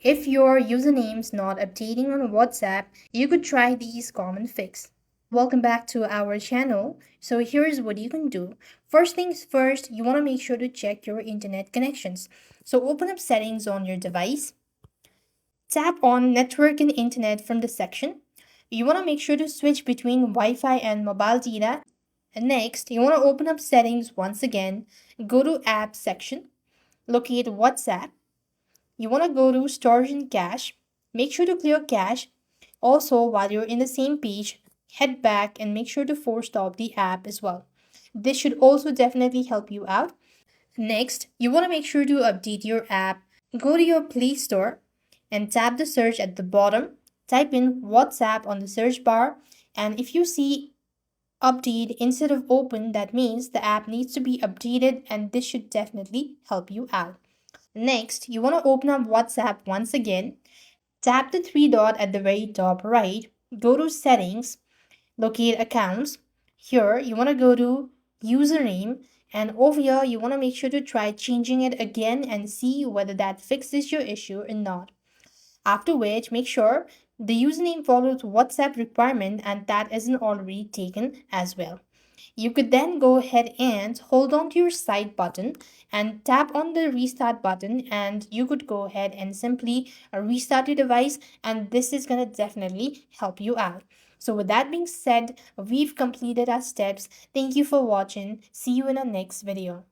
If your username's not updating on WhatsApp, you could try these common fix. Welcome back to our channel. So here's what you can do. First things first, you want to make sure to check your internet connections. So open up settings on your device. Tap on network and internet from the section. You want to make sure to switch between Wi-Fi and mobile data. And next, you want to open up settings once again. Go to app section. Locate WhatsApp. You want to go to storage and cache. Make sure to clear cache. Also, while you're in the same page, head back and make sure to force stop the app as well. This should also definitely help you out. Next, you want to make sure to update your app. Go to your Play Store and tap the search at the bottom. Type in WhatsApp on the search bar, and if you see update instead of open, that means the app needs to be updated, and this should definitely help you out. Next, you want to open up WhatsApp once again. Tap the three dot at the very top right. Go to settings, locate accounts. Here, you want to go to username, and over here, you want to make sure to try changing it again and see whether that fixes your issue or not. After which, make sure the username follows WhatsApp requirement and that isn't already taken as well. You could then go ahead and hold on to your side button and tap on the restart button, and you could go ahead and simply restart your device, and this is going to definitely help you out. So with that being said, we've completed our steps. Thank you for watching. See you in our next video.